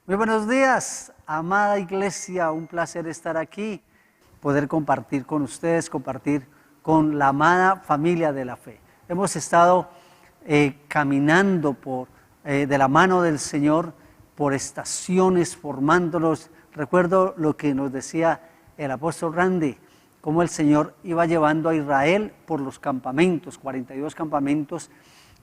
Muy buenos días, amada iglesia, un placer estar aquí, poder compartir con ustedes, compartir con la amada familia de la fe. Hemos estado caminando de la mano del Señor por estaciones, formándonos. Recuerdo lo que nos decía el apóstol Randy, cómo el Señor iba llevando a Israel por los campamentos, 42 campamentos,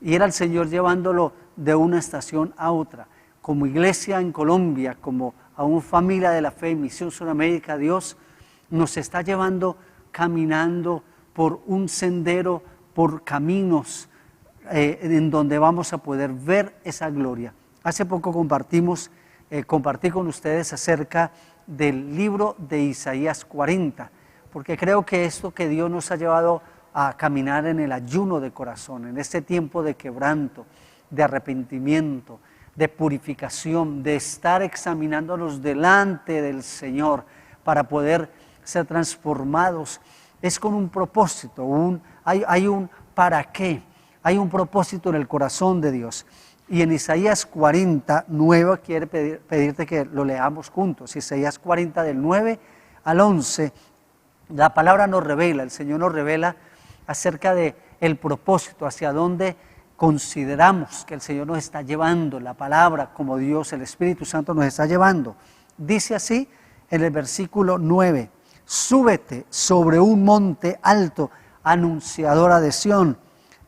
y era el Señor llevándolo de una estación a otra. Como iglesia en Colombia, como aún familia de la fe, Misión Sudamérica, Dios nos está llevando caminando por un sendero, por caminos en donde vamos a poder ver esa gloria. Hace poco compartí con ustedes acerca del libro de Isaías 40, porque creo que esto que Dios nos ha llevado a caminar en el ayuno de corazón, en este tiempo de quebranto, de arrepentimiento, de purificación, de estar examinándonos delante del Señor para poder ser transformados, es con un propósito, hay un para qué, hay un propósito en el corazón de Dios. Y en Isaías 40, 9, quiere pedirte que lo leamos juntos. Isaías 40 del 9 al 11, la palabra nos revela, el Señor nos revela acerca de el propósito, hacia dónde consideramos que el Señor nos está llevando, la palabra como Dios, el Espíritu Santo nos está llevando. Dice así en el versículo 9, súbete sobre un monte alto, anunciadora de Sión,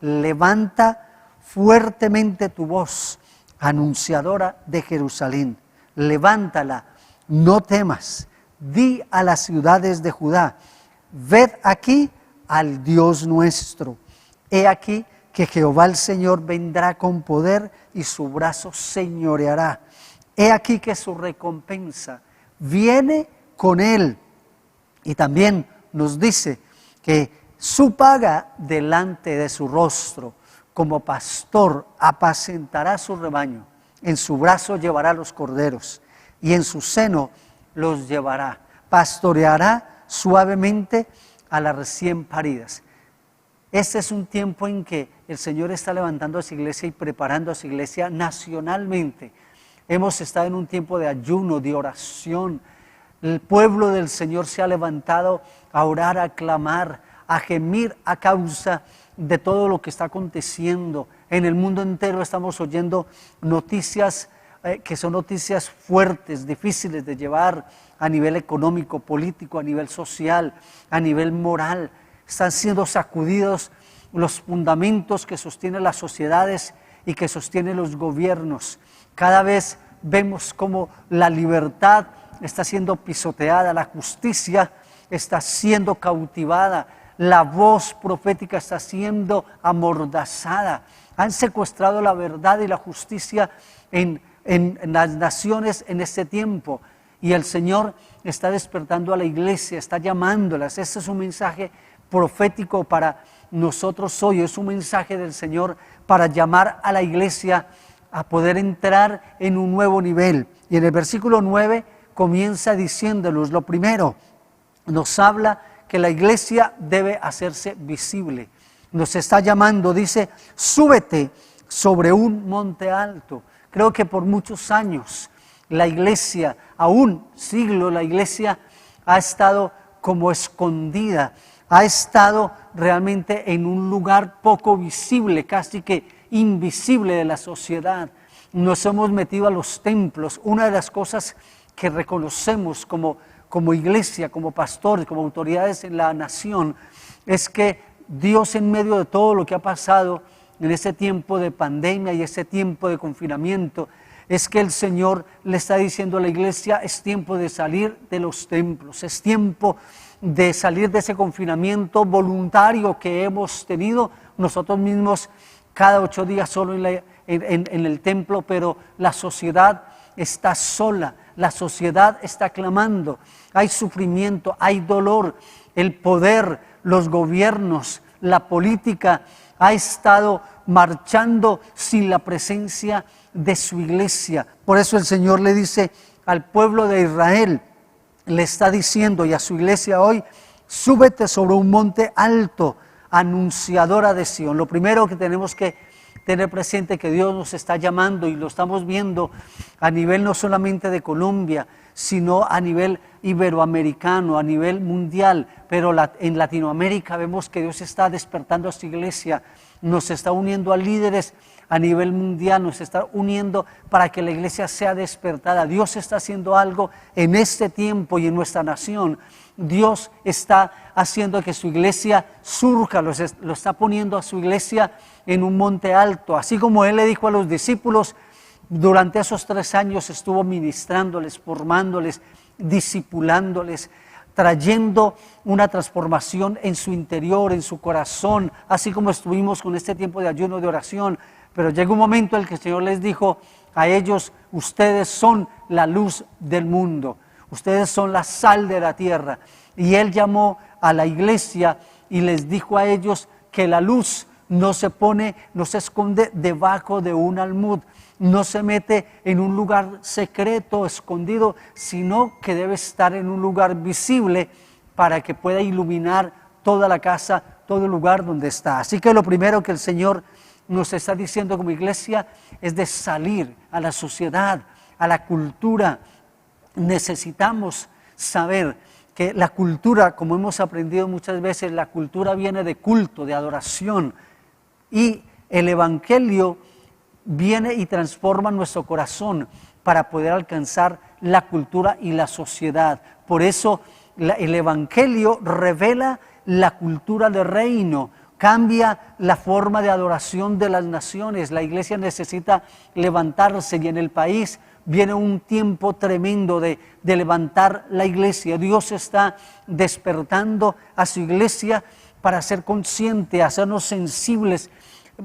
levanta fuertemente tu voz, anunciadora de Jerusalén, levántala, no temas, di a las ciudades de Judá, ved aquí al Dios nuestro, he aquí que Jehová el Señor vendrá con poder y su brazo señoreará. He aquí que su recompensa viene con él. Y también nos dice que su paga delante de su rostro, como pastor apacentará su rebaño. En su brazo llevará los corderos y en su seno los llevará. Pastoreará suavemente a las recién paridas. Este es un tiempo en que el Señor está levantando a su iglesia y preparando a su iglesia nacionalmente. Hemos estado en un tiempo de ayuno, de oración. El pueblo del Señor se ha levantado a orar, a clamar, a gemir a causa de todo lo que está aconteciendo. En el mundo entero estamos oyendo noticias que son noticias fuertes, difíciles de llevar a nivel económico, político, a nivel social, a nivel moral. Están siendo sacudidos los fundamentos que sostienen las sociedades y que sostienen los gobiernos. Cada vez vemos cómo la libertad está siendo pisoteada, la justicia está siendo cautivada, la voz profética está siendo amordazada. Han secuestrado la verdad y la justicia en las naciones en este tiempo. Y el Señor está despertando a la iglesia, está llamándolas. Este es un mensaje profético para nosotros hoy, es un mensaje del Señor para llamar a la iglesia a poder entrar en un nuevo nivel. Y en el versículo 9 comienza diciéndonos, lo primero, nos habla que la iglesia debe hacerse visible. Nos está llamando, dice, súbete sobre un monte alto. Creo que por muchos años la iglesia, aún siglo, la iglesia ha estado como escondida, ha estado realmente en un lugar poco visible, casi que invisible de la sociedad. Nos hemos metido a los templos. Una de las cosas que reconocemos como iglesia, como pastores, como autoridades en la nación, es que Dios, en medio de todo lo que ha pasado en ese tiempo de pandemia y ese tiempo de confinamiento, es que el Señor le está diciendo a la iglesia, es tiempo de salir de los templos, es tiempo de salir de ese confinamiento voluntario que hemos tenido nosotros mismos cada 8 días solo en el templo, pero la sociedad está sola, la sociedad está clamando, hay sufrimiento, hay dolor, el poder, los gobiernos, la política ha estado marchando sin la presencia de su iglesia. Por eso el Señor le dice al pueblo de Israel, le está diciendo, y a su iglesia hoy, súbete sobre un monte alto, anunciadora de Sión. Lo primero que tenemos que tener presente que Dios nos está llamando y lo estamos viendo a nivel no solamente de Colombia, sino a nivel iberoamericano, a nivel mundial, pero en Latinoamérica vemos que Dios está despertando a su iglesia, nos está uniendo a líderes a nivel mundial, nos está uniendo para que la iglesia sea despertada. Dios está haciendo algo en este tiempo y en nuestra nación. Dios está haciendo que su iglesia surja, lo está poniendo a su iglesia en un monte alto, así como Él le dijo a los discípulos. Durante esos 3 años estuvo ministrándoles, formándoles, discipulándoles, trayendo una transformación en su interior, en su corazón, así como estuvimos con este tiempo de ayuno, de oración. Pero llegó un momento en el que el Señor les dijo a ellos: ustedes son la luz del mundo, ustedes son la sal de la tierra. Y Él llamó a la iglesia y les dijo a ellos que la luz no se esconde debajo de un almud, no se mete en un lugar secreto, escondido, sino que debe estar en un lugar visible para que pueda iluminar toda la casa, todo el lugar donde está. Así que lo primero que el Señor nos está diciendo como iglesia es de salir a la sociedad, a la cultura. Necesitamos saber que la cultura, como hemos aprendido muchas veces, la cultura viene de culto, de adoración, y el Evangelio viene y transforma nuestro corazón para poder alcanzar la cultura y la sociedad. Por eso el Evangelio revela la cultura del reino, cambia la forma de adoración de las naciones. La iglesia necesita levantarse y en el país viene un tiempo tremendo de levantar la iglesia. Dios está despertando a su iglesia para ser consciente, hacernos sensibles,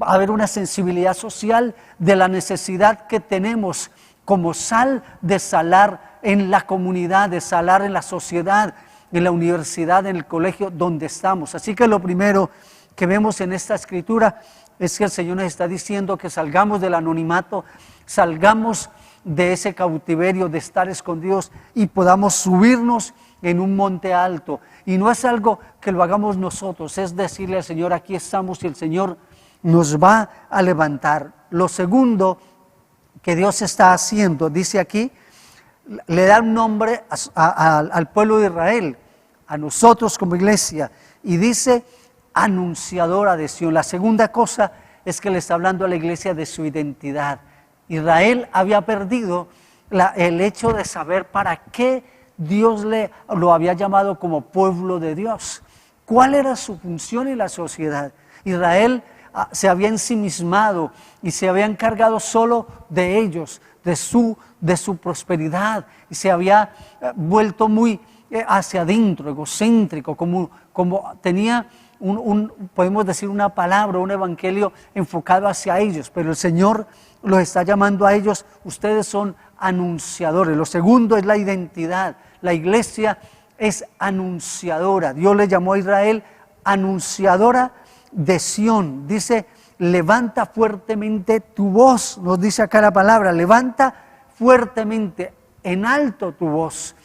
haber una sensibilidad social de la necesidad que tenemos como sal de salar en la comunidad, de salar en la sociedad, en la universidad, en el colegio donde estamos. Así que lo primero que vemos en esta escritura es que el Señor nos está diciendo que salgamos del anonimato, salgamos de ese cautiverio de estar escondidos y podamos subirnos en un monte alto. Y no es algo que lo hagamos nosotros, es decirle al Señor: aquí estamos, y el Señor nos va a levantar. Lo segundo que Dios está haciendo, dice aquí, le da un nombre al pueblo de Israel, a nosotros como iglesia, y dice anunciadora de Sion. La segunda cosa es que le está hablando a la iglesia de su identidad. Israel había perdido el hecho de saber para qué Dios lo había llamado como pueblo de Dios. ¿Cuál era su función en la sociedad? Israel se había ensimismado y se había encargado solo de ellos, de su prosperidad, y se había vuelto muy hacia adentro, egocéntrico, como tenía podemos decir una palabra, un evangelio enfocado hacia ellos. Pero el Señor los está llamando a ellos: ustedes son anunciadores. Lo segundo es la identidad. La iglesia es anunciadora. Dios le llamó a Israel anunciadora de Sión. Dice: levanta fuertemente tu voz. Nos dice acá la palabra: levanta fuertemente, en alto tu voz,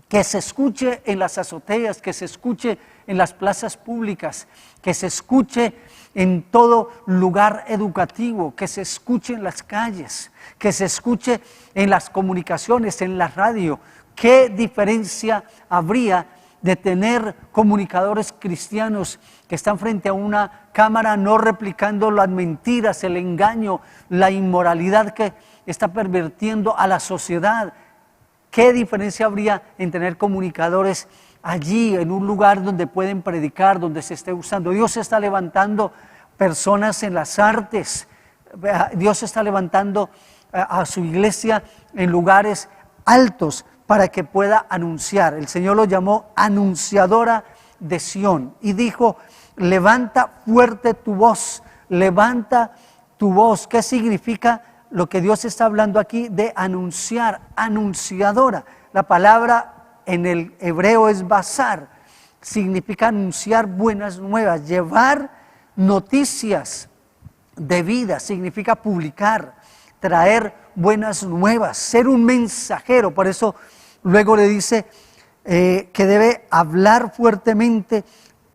que se escuche en las azoteas, que se escuche en las plazas públicas, que se escuche en todo lugar educativo, que se escuche en las calles, que se escuche en las comunicaciones, en la radio. ¿Qué diferencia habría de tener comunicadores cristianos que están frente a una cámara no replicando las mentiras, el engaño, la inmoralidad que está pervirtiendo a la sociedad? ¿Qué diferencia habría en tener comunicadores allí, en un lugar donde pueden predicar, donde se esté usando? Dios está levantando personas en las artes. Dios está levantando a su iglesia en lugares altos para que pueda anunciar. El Señor lo llamó anunciadora de Sión y dijo: levanta fuerte tu voz, levanta tu voz. ¿Qué significa lo que Dios está hablando aquí de anunciar? Anunciadora. La palabra en el hebreo es basar, significa anunciar buenas nuevas, llevar noticias de vida, significa publicar, traer buenas nuevas, ser un mensajero. Por eso luego le dice que debe hablar fuertemente,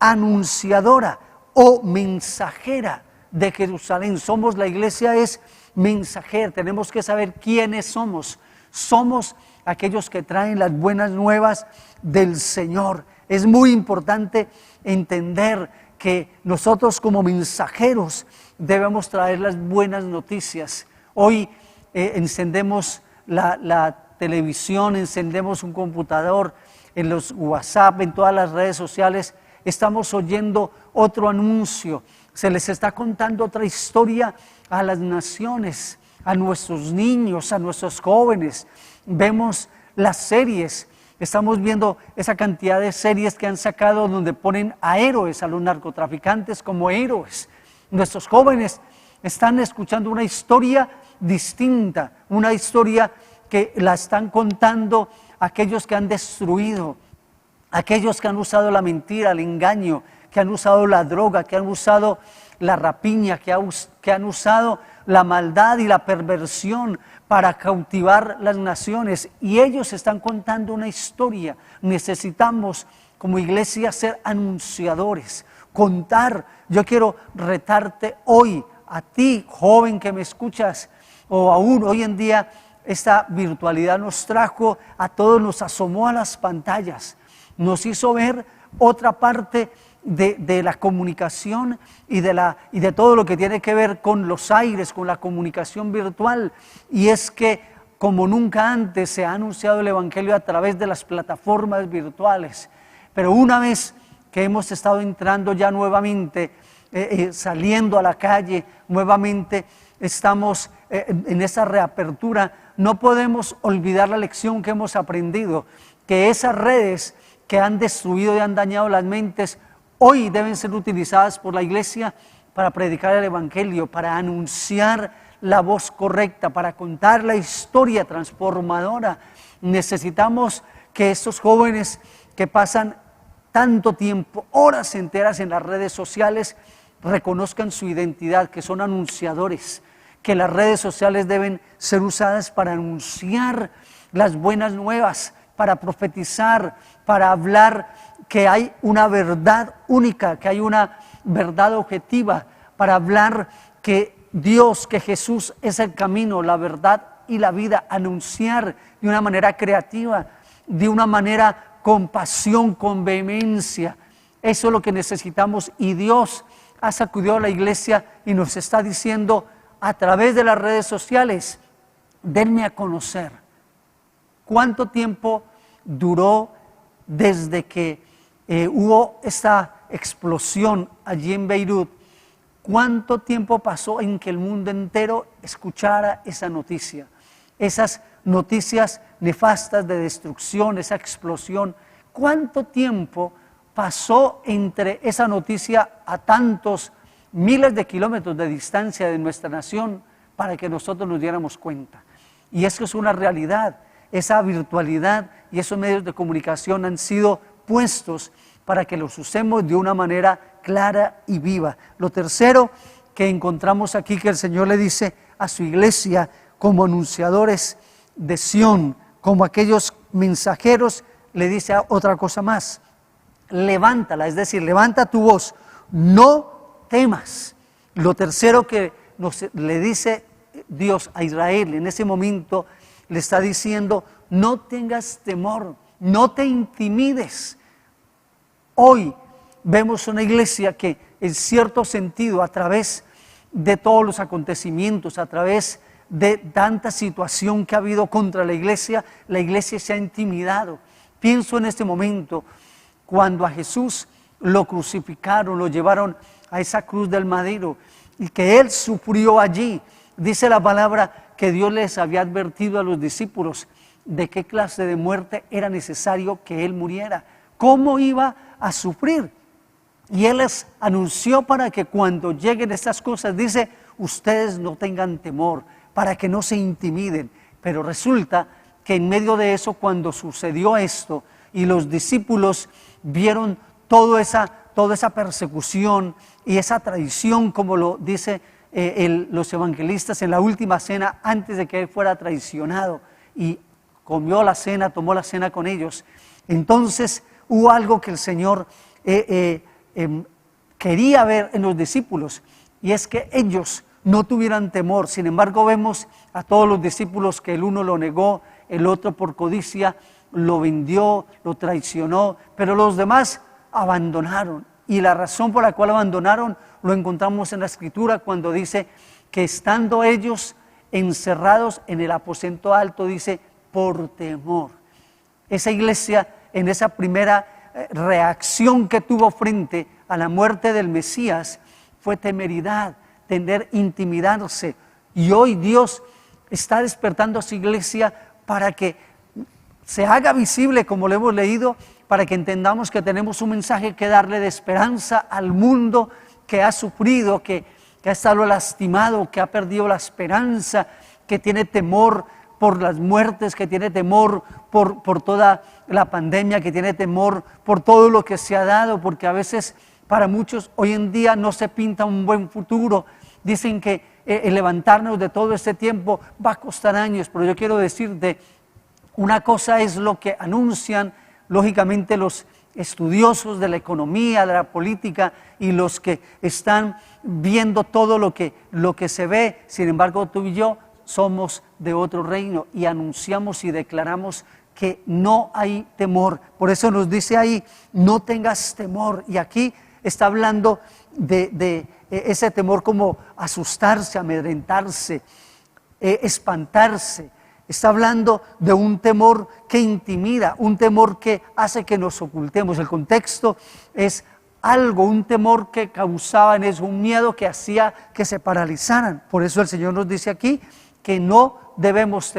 anunciadora o mensajera de Jerusalén. Somos, la iglesia es mensajera, tenemos que saber quiénes somos. Somos aquellos que traen las buenas nuevas del Señor. Es muy importante entender que nosotros como mensajeros debemos traer las buenas noticias. Hoy encendemos la televisión, encendemos un computador, en los WhatsApp, en todas las redes sociales, estamos oyendo otro anuncio. Se les está contando otra historia a las naciones, a nuestros niños, a nuestros jóvenes. Vemos las series, estamos viendo esa cantidad de series que han sacado donde ponen a héroes, a los narcotraficantes como héroes. Nuestros jóvenes están escuchando una historia distinta, una historia que la están contando aquellos que han destruido, aquellos que han usado la mentira, el engaño, que han usado la droga, que han usado la rapiña, que han usado la maldad y la perversión para cautivar las naciones. Y ellos están contando una historia. Necesitamos como iglesia ser anunciadores, contar. Yo quiero retarte hoy, a ti, joven que me escuchas, o aún hoy en día esta virtualidad nos trajo a todos, nos asomó a las pantallas, nos hizo ver otra parte de la comunicación y de todo lo que tiene que ver con los aires, con la comunicación virtual. Y es que como nunca antes se ha anunciado el Evangelio a través de las plataformas virtuales. Pero una vez que hemos estado entrando ya nuevamente, saliendo a la calle, nuevamente estamos en esa reapertura, no podemos olvidar la lección que hemos aprendido, que esas redes que han destruido y han dañado las mentes, hoy deben ser utilizadas por la iglesia para predicar el Evangelio, para anunciar la voz correcta, para contar la historia transformadora. Necesitamos que estos jóvenes que pasan tanto tiempo, horas enteras en las redes sociales, reconozcan su identidad, que son anunciadores, que las redes sociales deben ser usadas para anunciar las buenas nuevas, para profetizar, para hablar que hay una verdad única, que hay una verdad objetiva, para hablar que Dios, que Jesús es el camino, la verdad y la vida, anunciar de una manera creativa, de una manera con pasión, con vehemencia. Eso es lo que necesitamos, y Dios ha sacudido a la iglesia y nos está diciendo a través de las redes sociales: denme a conocer. ¿Cuánto tiempo duró desde que hubo esta explosión allí en Beirut? ¿Cuánto tiempo pasó en que el mundo entero escuchara esa noticia? Esas noticias nefastas de destrucción, esa explosión. ¿Cuánto tiempo pasó entre esa noticia a tantos miles de kilómetros de distancia de nuestra nación para que nosotros nos diéramos cuenta? Y eso es una realidad. Esa virtualidad y esos medios de comunicación han sido puestos para que los usemos de una manera clara y viva. Lo tercero que encontramos aquí, que el Señor le dice a su iglesia como anunciadores de Sión, como aquellos mensajeros, le dice otra cosa más: levántala, es decir, levanta tu voz, no temas. Lo tercero que le dice Dios a Israel en ese momento, le está diciendo: no tengas temor, no te intimides. Hoy vemos una iglesia que en cierto sentido, a través de todos los acontecimientos, a través de tanta situación que ha habido contra la iglesia se ha intimidado. Pienso en este momento cuando a Jesús lo crucificaron, lo llevaron a esa cruz del madero, y que Él sufrió allí. Dice la palabra que Dios les había advertido a los discípulos de qué clase de muerte era necesario que Él muriera, cómo iba a sufrir. Y Él les anunció para que cuando lleguen estas cosas, dice: ustedes no tengan temor, para que no se intimiden. Pero resulta que en medio de eso, cuando sucedió esto y los discípulos vieron toda esa persecución y esa traición, como lo dice los evangelistas en la última cena, antes de que Él fuera traicionado, y comió la cena, tomó la cena con ellos, entonces hubo algo que el Señor quería ver en los discípulos, y es que ellos no tuvieran temor. Sin embargo, vemos a todos los discípulos que el uno lo negó, el otro por codicia lo vendió, lo traicionó, pero los demás abandonaron. Y la razón por la cual abandonaron lo encontramos en la Escritura cuando dice que estando ellos encerrados en el aposento alto, dice, por temor. Esa iglesia, en esa primera reacción que tuvo frente a la muerte del Mesías, fue temeridad, intimidarse. Y hoy Dios está despertando a su iglesia para que se haga visible, como lo hemos leído, para que entendamos que tenemos un mensaje que darle de esperanza al mundo que ha sufrido, que ha estado lastimado, que ha perdido la esperanza, que tiene temor por las muertes, que tiene temor por toda la pandemia, que tiene temor por todo lo que se ha dado, porque a veces para muchos hoy en día no se pinta un buen futuro. Dicen que el levantarnos de todo este tiempo va a costar años, pero yo quiero decirte, una cosa es lo que anuncian, lógicamente, los estudiosos de la economía, de la política y los que están viendo todo lo que se ve. Sin embargo, tú y yo somos de otro reino y anunciamos y declaramos que no hay temor. Por eso nos dice ahí, no tengas temor. Y aquí está hablando de ese temor como asustarse, amedrentarse, espantarse. Está hablando de un temor que intimida, un temor que hace que nos ocultemos. El contexto es un temor que causaba en eso, un miedo que hacía que se paralizaran. Por eso el Señor nos dice aquí que no debemos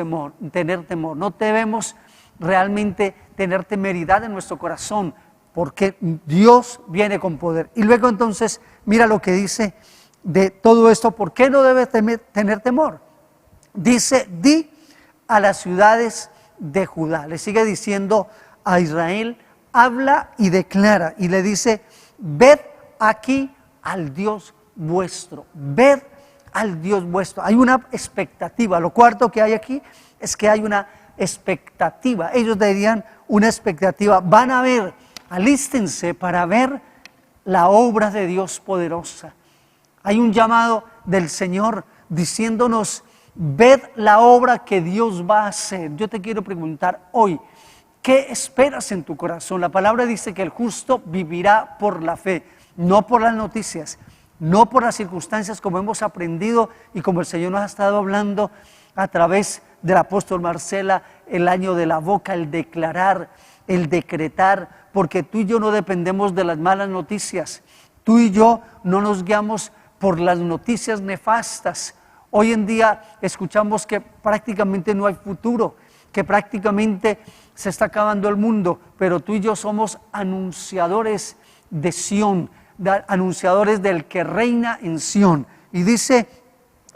tener temor, no debemos realmente tener temeridad en nuestro corazón, porque Dios viene con poder. Y luego entonces, mira lo que dice de todo esto, ¿por qué no debes tener temor? Dice, di a las ciudades de Judá, le sigue diciendo a Israel, habla y declara, y le dice, ved aquí al Dios vuestro, ved al Dios vuestro. Hay una expectativa. Lo cuarto que hay aquí es que hay una expectativa. Ellos dirían una expectativa, van a ver, alístense para ver la obra de Dios poderosa. Hay un llamado del Señor diciéndonos, ved la obra que Dios va a hacer. Yo te quiero preguntar hoy, ¿qué esperas en tu corazón? La palabra dice que el justo vivirá por la fe, no por las noticias, no por las circunstancias, como hemos aprendido y como el Señor nos ha estado hablando a través del apóstol Marcela, el año de la boca, el declarar, el decretar, porque tú y yo no dependemos de las malas noticias, tú y yo no nos guiamos por las noticias nefastas. Hoy en día escuchamos que prácticamente no hay futuro, que prácticamente se está acabando el mundo, pero tú y yo somos anunciadores de Sión, anunciadores del que reina en Sión. Y dice,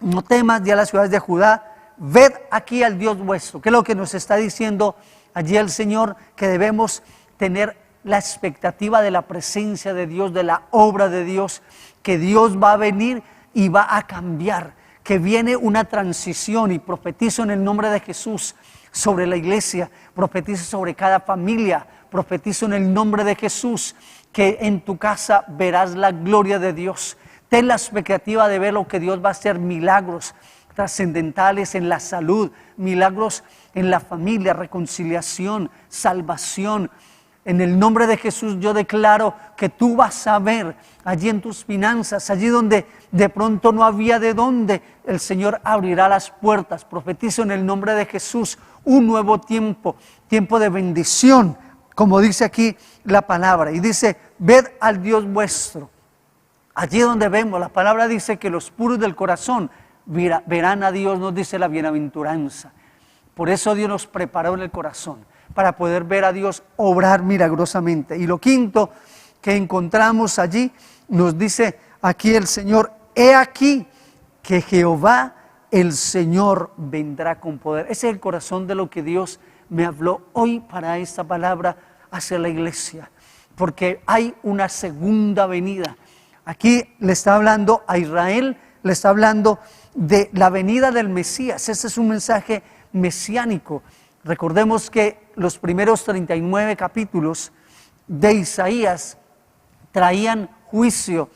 no temas, di a las ciudades de Judá, ved aquí al Dios vuestro. ¿Qué es lo que nos está diciendo allí el Señor? Que debemos tener la expectativa de la presencia de Dios, de la obra de Dios, que Dios va a venir y va a cambiar, que viene una transición, y profetizo en el nombre de Jesús sobre la iglesia, profetizo sobre cada familia, profetizo en el nombre de Jesús que en tu casa verás la gloria de Dios. Ten la expectativa de ver lo que Dios va a hacer, milagros trascendentales en la salud, milagros en la familia, reconciliación, salvación. En el nombre de Jesús yo declaro que tú vas a ver allí en tus finanzas, allí donde de pronto no había de dónde, el Señor abrirá las puertas. Profetizo en el nombre de Jesús un nuevo tiempo, tiempo de bendición, como dice aquí la palabra. Y dice, ved al Dios vuestro. Allí donde vemos, la palabra dice que los puros del corazón verán a Dios, nos dice la bienaventuranza. Por eso Dios nos preparó en el corazón, para poder ver a Dios obrar milagrosamente. Y lo quinto que encontramos allí, nos dice aquí el Señor, he aquí que Jehová el Señor vendrá con poder. Ese es el corazón de lo que Dios me habló hoy para esta palabra hacia la iglesia, porque hay una segunda venida. Aquí le está hablando a Israel, le está hablando de la venida del Mesías. Ese es un mensaje mesiánico. Recordemos que los primeros 39 capítulos de Isaías traían juicio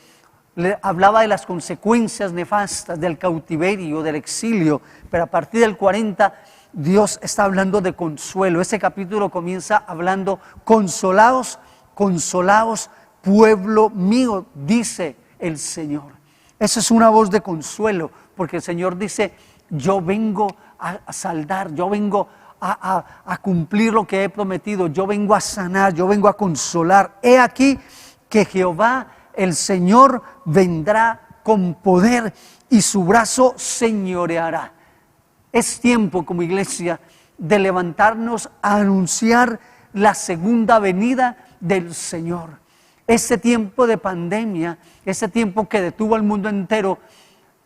le hablaba de las consecuencias nefastas del cautiverio, del exilio, pero a partir del 40 Dios está hablando de consuelo. Ese capítulo comienza hablando: consolaos, consolaos, pueblo mío, dice el Señor. Esa es una voz de consuelo, porque el Señor dice: yo vengo a saldar, yo vengo a cumplir lo que he prometido, yo vengo a sanar, yo vengo a consolar. He aquí que Jehová, el Señor, vendrá con poder y su brazo señoreará. Es tiempo como iglesia de levantarnos a anunciar la segunda venida del Señor. Este tiempo de pandemia, este tiempo que detuvo al mundo entero,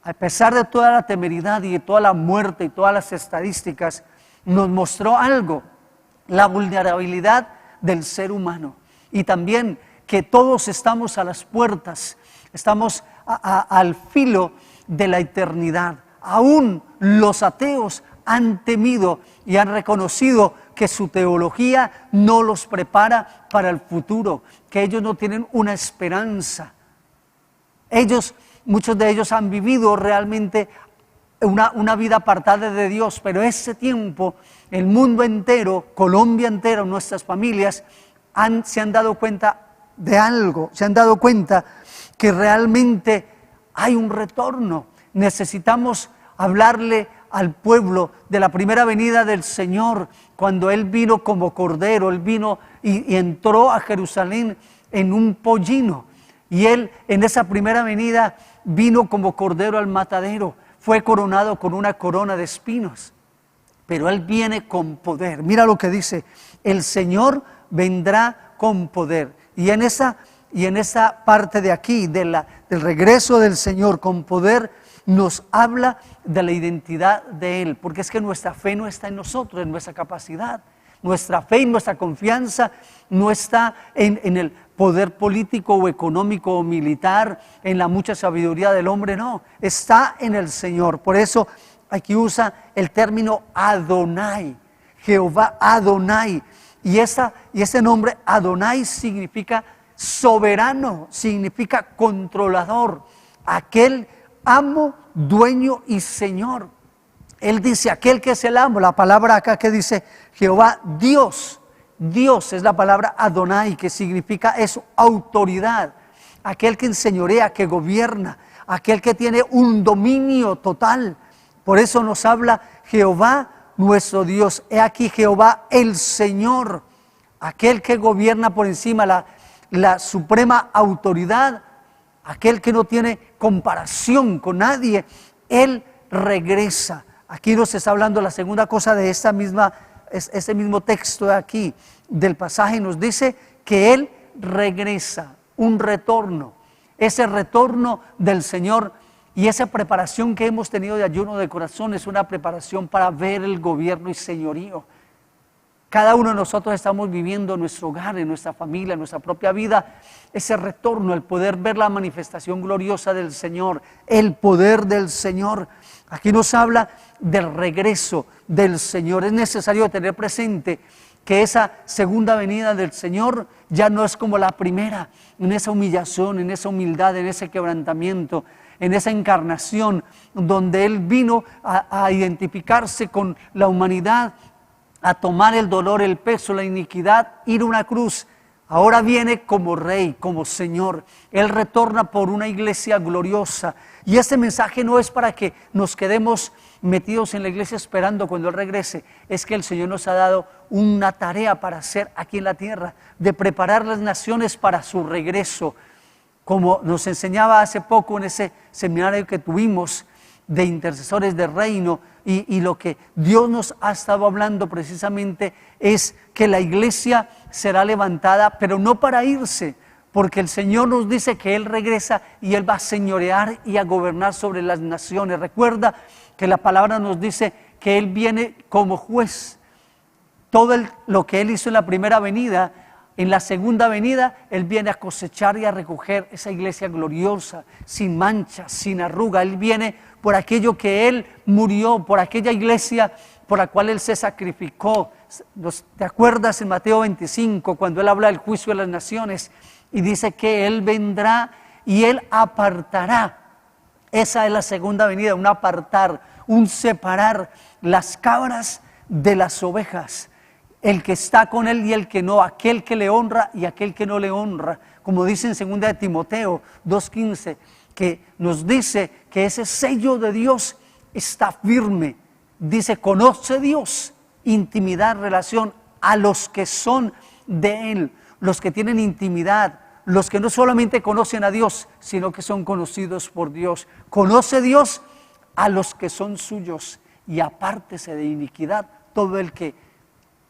a pesar de toda la temeridad y de toda la muerte y todas las estadísticas, nos mostró algo: la vulnerabilidad del ser humano, y también que todos estamos a las puertas, estamos al filo de la eternidad. Aún los ateos han temido y han reconocido que su teología no los prepara para el futuro, que ellos no tienen una esperanza. Muchos de ellos han vivido realmente una vida apartada de Dios, pero ese tiempo, el mundo entero, Colombia entera, nuestras familias, se han dado cuenta de algo, se han dado cuenta que realmente hay un retorno. Necesitamos hablarle al pueblo de la primera venida del Señor, cuando Él vino como cordero. Él vino y entró a Jerusalén en un pollino, y Él en esa primera venida vino como cordero al matadero, fue coronado con una corona de espinos, pero Él viene con poder. Mira lo que dice: el Señor vendrá con poder. Y en esa parte de aquí, del regreso del Señor con poder, nos habla de la identidad de Él, porque es que nuestra fe no está en nosotros, en nuestra capacidad. Nuestra fe y nuestra confianza no está en el poder político o económico o militar, en la mucha sabiduría del hombre, no, está en el Señor. Por eso aquí usa el término Adonai, Jehová Adonai, y ese nombre Adonai significa soberano, significa controlador, aquel amo, dueño y Señor. Él dice: aquel que es el amo. La palabra acá que dice Jehová, Dios es la palabra Adonai, que significa eso, autoridad, aquel que enseñorea, que gobierna, aquel que tiene un dominio total. Por eso nos habla Jehová nuestro Dios. He aquí Jehová el Señor, aquel que gobierna por encima, la suprema autoridad, aquel que no tiene comparación con nadie. Él regresa. Aquí nos está hablando la segunda cosa de ese mismo texto de aquí, del pasaje. Nos dice que Él regresa, un retorno. Ese retorno del Señor y esa preparación que hemos tenido de ayuno de corazón es una preparación para ver el gobierno y señorío. Cada uno de nosotros estamos viviendo en nuestro hogar, en nuestra familia, en nuestra propia vida, ese retorno, el poder ver la manifestación gloriosa del Señor, el poder del Señor. Aquí nos habla del regreso del Señor. Es necesario tener presente que esa segunda venida del Señor ya no es como la primera, en esa humillación, en esa humildad, en ese quebrantamiento, en esa encarnación donde Él vino a identificarse con la humanidad, a tomar el dolor, el peso, la iniquidad, ir a una cruz. Ahora viene como Rey, como Señor. Él retorna por una iglesia gloriosa. Y este mensaje no es para que nos quedemos metidos en la iglesia esperando cuando Él regrese. Es que el Señor nos ha dado una tarea para hacer aquí en la tierra, de preparar las naciones para su regreso. Como nos enseñaba hace poco en ese seminario que tuvimos de intercesores del reino, y lo que Dios nos ha estado hablando precisamente es que la iglesia será levantada, pero no para irse, porque el Señor nos dice que Él regresa y Él va a señorear y a gobernar sobre las naciones. Recuerda que la palabra nos dice que Él viene como juez. Todo lo que Él hizo en la primera venida, en la segunda venida, Él viene a cosechar y a recoger esa iglesia gloriosa, sin mancha, sin arruga. Él viene por aquello que Él murió, por aquella iglesia por la cual Él se sacrificó. ¿Te acuerdas en Mateo 25, cuando Él habla del juicio de las naciones? Y dice que Él vendrá y Él apartará. Esa es la segunda venida, un apartar, un separar las cabras de las ovejas. El que está con Él y el que no, aquel que le honra y aquel que no le honra. Como dice en 2 de Timoteo 2:15, que nos dice que ese sello de Dios está firme. Dice, conoce Dios, intimidad, relación a los que son de Él, los que tienen intimidad, los que no solamente conocen a Dios, sino que son conocidos por Dios. Conoce Dios a los que son suyos y apártese de iniquidad todo el que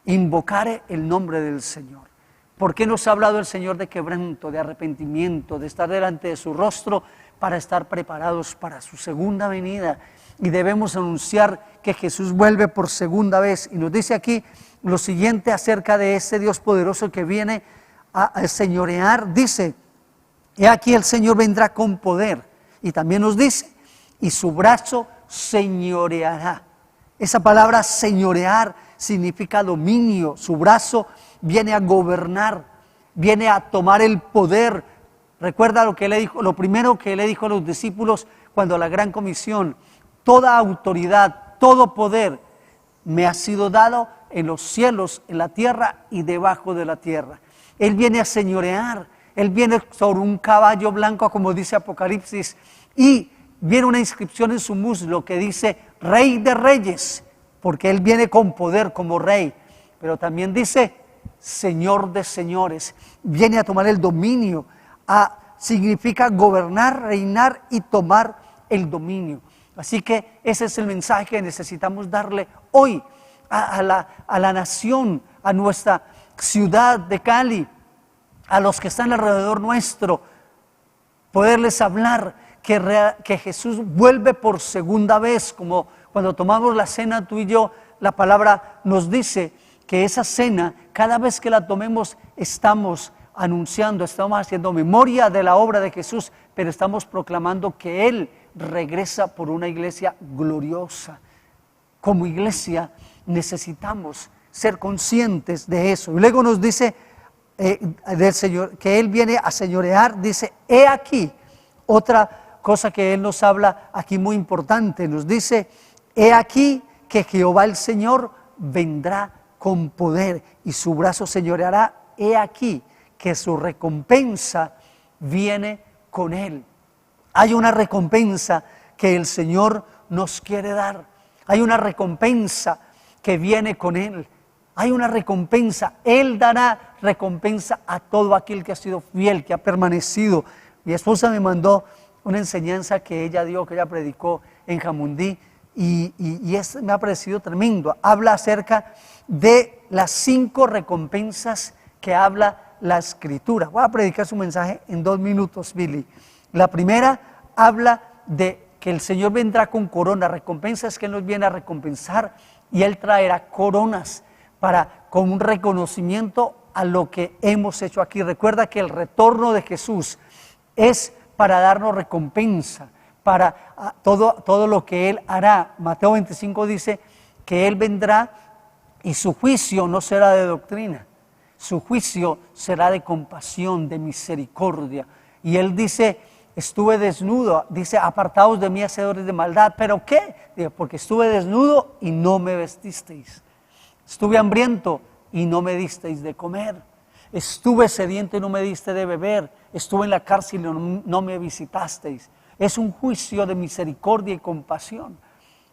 invocare el nombre del Señor. ¿Por qué nos ha hablado el Señor de quebranto, de arrepentimiento, de estar delante de su rostro para estar preparados para su segunda venida? Y debemos anunciar que Jesús vuelve por segunda vez. Y nos dice aquí lo siguiente acerca de ese Dios poderoso que viene a señorear. Dice, he aquí el Señor vendrá con poder. Y también nos dice, y su brazo señoreará. Esa palabra señorear significa dominio. Su brazo viene a gobernar, viene a tomar el poder. Recuerda lo que le dijo, lo primero que le dijo a los discípulos cuando la gran comisión: toda autoridad, todo poder me ha sido dado en los cielos, en la tierra y debajo de la tierra. Él viene a señorear, Él viene sobre un caballo blanco, como dice Apocalipsis, y viene una inscripción en su muslo que dice Rey de Reyes, porque Él viene con poder como Rey, pero también dice Señor de Señores, viene a tomar el dominio, significa gobernar, reinar y tomar el dominio. Así que ese es el mensaje que necesitamos darle hoy a la nación, a nuestra ciudad de Cali, a los que están alrededor nuestro, poderles hablar que Jesús vuelve por segunda vez. Como cuando tomamos la cena tú y yo, la palabra nos dice que esa cena, cada vez que la tomemos, estamos anunciando, estamos haciendo memoria de la obra de Jesús, pero estamos proclamando que Él regresa por una iglesia gloriosa. Como iglesia necesitamos ser conscientes de eso. Y luego nos dice del Señor que Él viene a señorear. Dice, he aquí, otra cosa que Él nos habla aquí muy importante, nos dice, he aquí que Jehová el Señor vendrá con poder y su brazo señoreará. He aquí que su recompensa viene con Él. Hay una recompensa que el Señor nos quiere dar. Hay una recompensa que viene con Él. Hay una recompensa. Él dará recompensa a todo aquel que ha sido fiel, que ha permanecido. Mi esposa me mandó una enseñanza que ella dio, que ella predicó en Jamundí, y me ha parecido tremendo. Habla acerca de las 5 recompensas que habla la Escritura. Voy a predicar su mensaje en 2 minutos, Billy. La primera habla de que el Señor vendrá con corona. Recompensas que Él nos viene a recompensar, y Él traerá coronas con un reconocimiento a lo que hemos hecho aquí. Recuerda que el retorno de Jesús es para darnos recompensa, para todo lo que Él hará. Mateo 25 dice que Él vendrá y su juicio no será de doctrina, su juicio será de compasión, de misericordia. Y Él dice, estuve desnudo, dice, apartaos de mí, hacedores de maldad. ¿Pero qué? Dice, porque estuve desnudo y no me vestisteis. Estuve hambriento y no me disteis de comer. Estuve sediento y no me diste de beber. Estuve en la cárcel y no me visitasteis. Es un juicio de misericordia y compasión.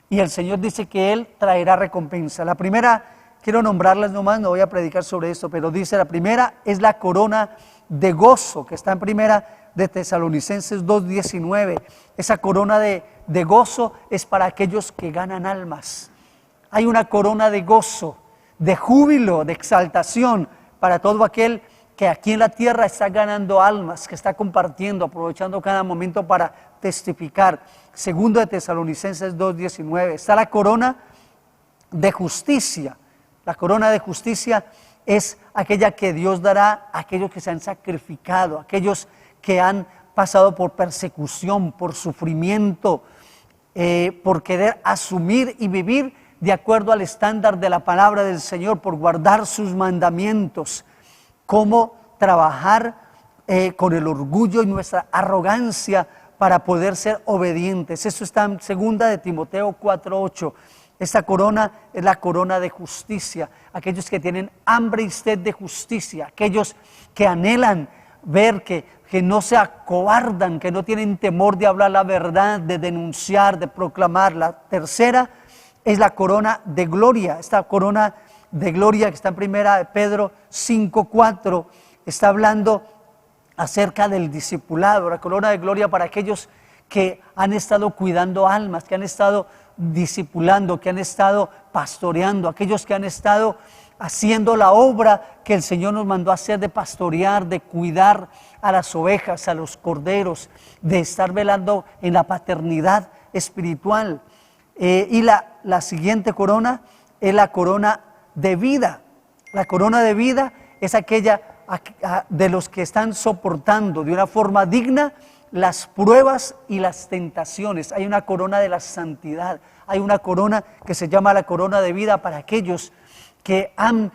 Y el Señor dice que Él traerá recompensa. La primera, quiero nombrarlas nomás, no voy a predicar sobre esto, pero dice, la primera es la corona de gozo, que está en primera de Tesalonicenses 2:19. Esa corona de gozo es para aquellos que ganan almas. Hay una corona de gozo, de júbilo, de exaltación para todo aquel que aquí en la tierra está ganando almas, que está compartiendo, aprovechando cada momento para testificar. Segundo de Tesalonicenses 2:19. Está la corona de justicia. La corona de justicia es aquella que Dios dará a aquellos que se han sacrificado, aquellos que han pasado por persecución, por sufrimiento, por querer asumir y vivir de acuerdo al estándar de la palabra del Señor, por guardar sus mandamientos, cómo trabajar con el orgullo y nuestra arrogancia para poder ser obedientes. Eso está en 2 de Timoteo 4:8. Esta corona es la corona de justicia. Aquellos que tienen hambre y sed de justicia, aquellos que anhelan ver que no se acobardan, que no tienen temor de hablar la verdad, de denunciar, de proclamar. La tercera es la corona de gloria. Esta corona de gloria que está en 1 de Pedro 5:4 está hablando acerca del discipulado, la corona de gloria para aquellos que han estado cuidando almas, que han estado discipulando, que han estado pastoreando, aquellos que han estado haciendo la obra que el Señor nos mandó a hacer, de pastorear, de cuidar a las ovejas, a los corderos, de estar velando en la paternidad espiritual. Y la siguiente corona es la corona de vida. La corona de vida es aquella de los que están soportando de una forma digna las pruebas y las tentaciones. Hay una corona de la santidad, hay una corona que se llama la corona de vida para aquellos que han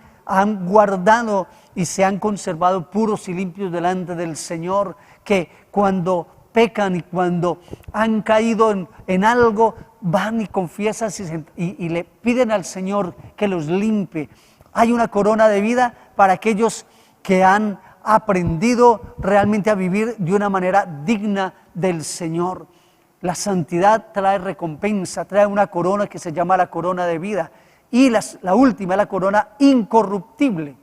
guardado y se han conservado puros y limpios delante del Señor, que cuando pecan y cuando han caído en algo, van y confiesan y le piden al Señor que los limpie. Hay una corona de vida para aquellos que han aprendido realmente a vivir de una manera digna del Señor. La santidad trae recompensa, trae una corona que se llama la corona de vida. Y la última es la corona incorruptible.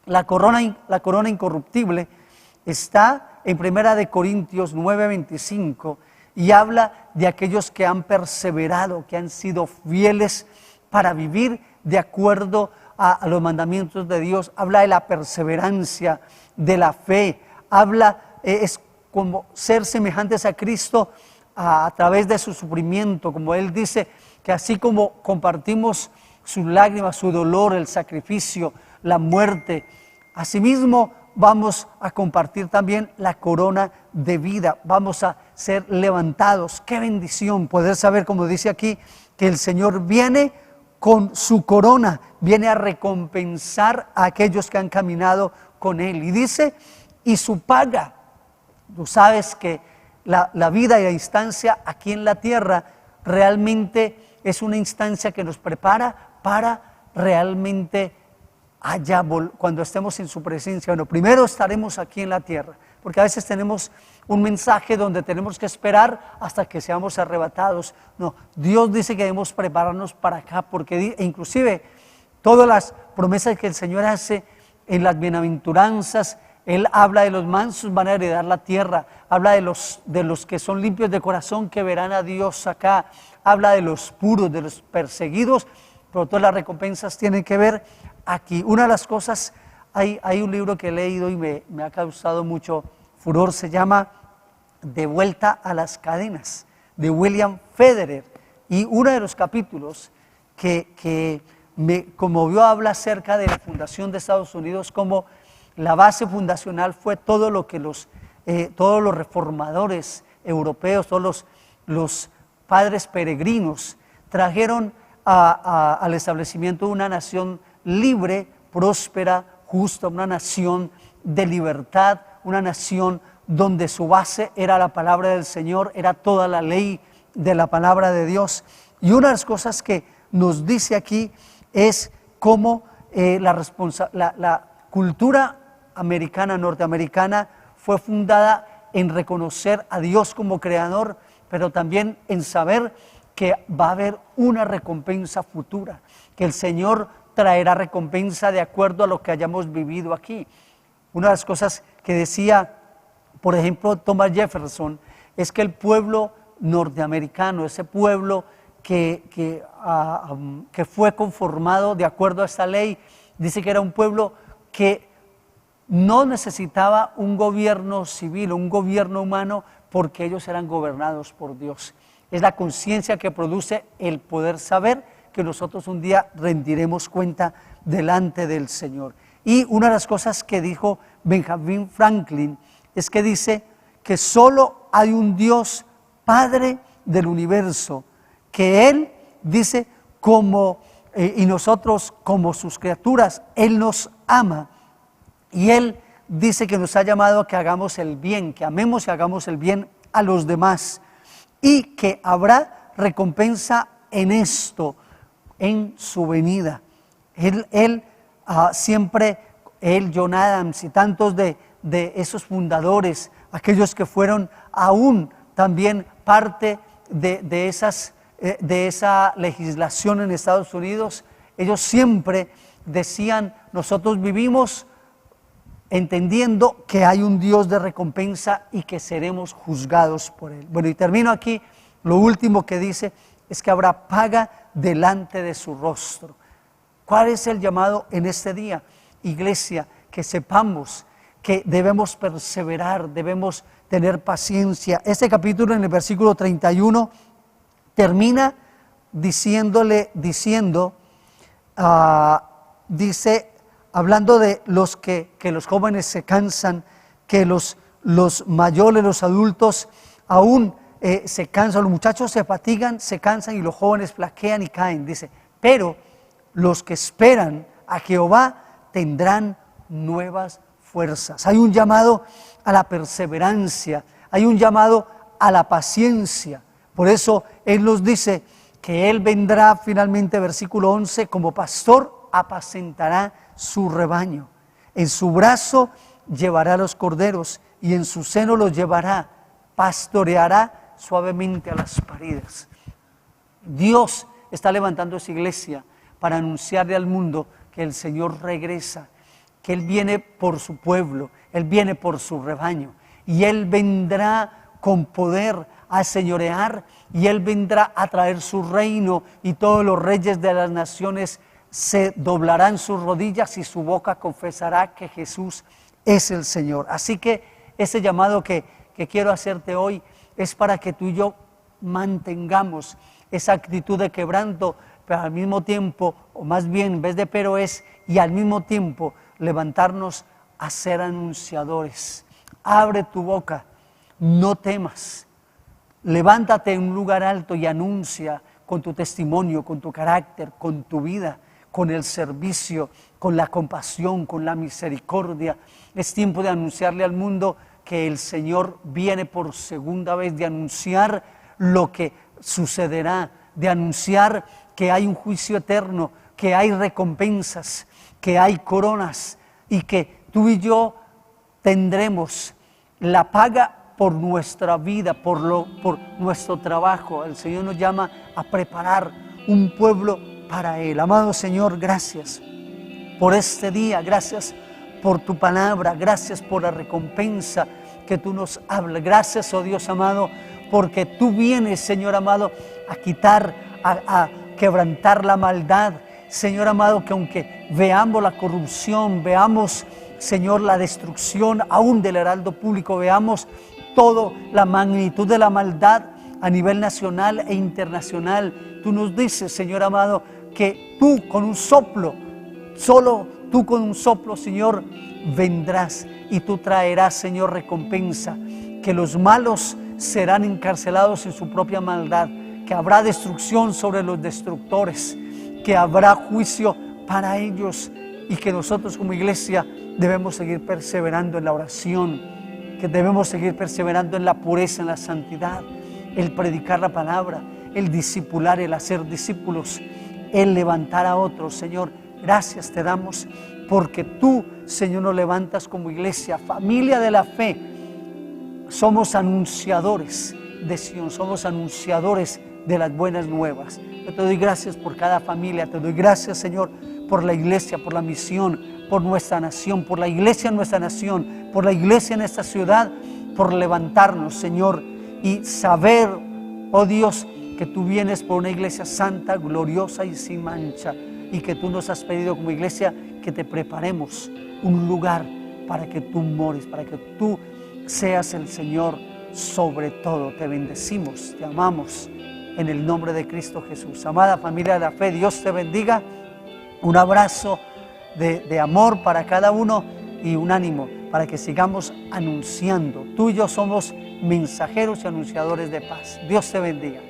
La corona incorruptible está en 1 de Corintios 9:25 y habla de aquellos que han perseverado, que han sido fieles para vivir de acuerdo a los mandamientos de Dios. Habla de la perseverancia, de la fe, es como ser semejantes a Cristo a través de su sufrimiento, como Él dice, que así como compartimos sus lágrimas, su dolor, el sacrificio, la muerte, asimismo vamos a compartir también la corona de vida, vamos a ser levantados. Qué bendición poder saber, como dice aquí, que el Señor viene con su corona, viene a recompensar a aquellos que han caminado con Él. Y dice, y su paga. Tú sabes que la vida y la instancia aquí en la tierra realmente es una instancia que nos prepara para realmente allá, cuando estemos en su presencia. Bueno, primero estaremos aquí en la tierra, porque a veces tenemos un mensaje donde tenemos que esperar hasta que seamos arrebatados. No, Dios dice que debemos prepararnos para acá, porque inclusive todas las promesas que el Señor hace en las bienaventuranzas, Él habla de los mansos van a heredar la tierra, habla de los que son limpios de corazón que verán a Dios acá, habla de los puros, de los perseguidos, pero todas las recompensas tienen que ver aquí. Una de las cosas, hay un libro que he leído y me ha causado mucho furor, se llama De vuelta a las cadenas, de William Federer, y uno de los capítulos que me conmovió habla acerca de la fundación de Estados Unidos, como la base fundacional fue todo lo que todos los reformadores europeos, todos los padres peregrinos trajeron al establecimiento de una nación libre, próspera, justa, una nación de libertad, una nación donde su base era la palabra del Señor, era toda la ley de la palabra de Dios. Y una de las cosas que nos dice aquí es cómo la cultura americana, norteamericana, fue fundada en reconocer a Dios como creador, pero también en saber que va a haber una recompensa futura, que el Señor traerá recompensa de acuerdo a lo que hayamos vivido aquí. Una de las cosas que decía, por ejemplo, Thomas Jefferson, es que el pueblo norteamericano, ese pueblo que fue conformado de acuerdo a esta ley, dice que era un pueblo que no necesitaba un gobierno civil, un gobierno humano, porque ellos eran gobernados por Dios. Es la conciencia que produce el poder saber que nosotros un día rendiremos cuenta delante del Señor. Y una de las cosas que dijo Benjamin Franklin es que dice que solo hay un Dios Padre del universo, que Él dice y nosotros como sus criaturas, Él nos ama y Él dice que nos ha llamado a que hagamos el bien, que amemos y hagamos el bien a los demás, y que habrá recompensa en esto, en su venida. Siempre él, John Adams y tantos de esos fundadores, aquellos que fueron aún también parte de esa legislación en Estados Unidos, ellos siempre decían: nosotros vivimos entendiendo que hay un Dios de recompensa y que seremos juzgados por Él. Bueno, y termino aquí. Lo último que dice es que habrá paga delante de su rostro. ¿Cuál es el llamado en este día? Iglesia, que sepamos que debemos perseverar, debemos tener paciencia. Este capítulo, en el versículo 31, termina hablando de que los jóvenes se cansan, que los mayores, los adultos aún se cansan, los muchachos se fatigan, se cansan, y los jóvenes flaquean y caen. Dice: pero los que esperan a Jehová tendrán nuevas fuerzas. Hay un llamado a la perseverancia, hay un llamado a la paciencia. Por eso Él nos dice que Él vendrá finalmente, versículo 11, como pastor apacentará su rebaño. En su brazo llevará los corderos y en su seno los llevará, pastoreará suavemente a las paridas. Dios está levantando esa iglesia para anunciarle al mundo que el Señor regresa, que Él viene por su pueblo, Él viene por su rebaño, y Él vendrá con poder a señorear, y Él vendrá a traer su reino, y todos los reyes de las naciones se doblarán sus rodillas y su boca confesará que Jesús es el Señor. Así que ese llamado que quiero hacerte hoy es para que tú y yo mantengamos esa actitud de quebranto, pero al mismo tiempo, o más bien en vez de pero es, y al mismo tiempo levantarnos a ser anunciadores. Abre tu boca, no temas, levántate en un lugar alto y anuncia con tu testimonio, con tu carácter, con tu vida, con el servicio, con la compasión, con la misericordia. Es tiempo de anunciarle al mundo que el Señor viene por segunda vez, de anunciar lo que sucederá, de anunciar que hay un juicio eterno, que hay recompensas, que hay coronas, y que tú y yo tendremos la paga por nuestra vida, por nuestro trabajo. El Señor nos llama a preparar un pueblo para Él. Amado Señor, gracias por este día, gracias por tu palabra, gracias por la recompensa que tú nos hablas. Gracias, oh Dios amado, porque tú vienes, Señor amado, a quitar, a quebrantar la maldad. Señor amado, que aunque veamos la corrupción, veamos, Señor, la destrucción aún del heraldo público, veamos toda la magnitud de la maldad a nivel nacional e internacional, tú nos dices, Señor amado, que tú con un soplo, solo tú con un soplo, Señor, vendrás y tú traerás, Señor, recompensa, que los malos serán encarcelados en su propia maldad, que habrá destrucción sobre los destructores, que habrá juicio para ellos, y que nosotros como iglesia debemos seguir perseverando en la oración, que debemos seguir perseverando en la pureza, en la santidad, el predicar la palabra, el discipular, el hacer discípulos, el levantar a otros. Señor, gracias te damos porque tú, Señor, nos levantas como iglesia, familia de la fe. Somos anunciadores de Sion, somos anunciadores de las buenas nuevas. Yo te doy gracias por cada familia, te doy gracias, Señor, por la iglesia, por la misión, por nuestra nación, por la iglesia en nuestra nación, por la iglesia en esta ciudad, por levantarnos, Señor, y saber, oh Dios, que tú vienes por una iglesia santa, gloriosa y sin mancha, y que tú nos has pedido como iglesia que te preparemos un lugar para que tú mores, para que tú seas el Señor sobre todo. Te bendecimos, te amamos en el nombre de Cristo Jesús. Amada familia de la fe, Dios te bendiga. Un abrazo de amor para cada uno y un ánimo para que sigamos anunciando. Tú y yo somos mensajeros y anunciadores de paz. Dios te bendiga.